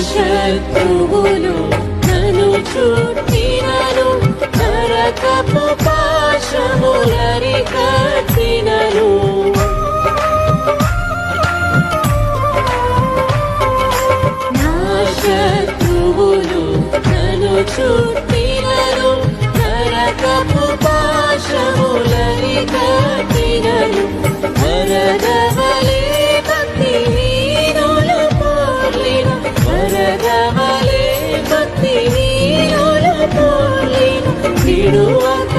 శత్రువులు నన్ను చుట్టినను, నరకపు పాశములని కట్టినను. నా శత్రువులు నన్ను చుట్టినను, నరకపు పాశములని కట్టినను. వరదవలే భక్తిహీనుల పోలిన, వరదవలే భక్తిహీనుల పోలిన, విడువక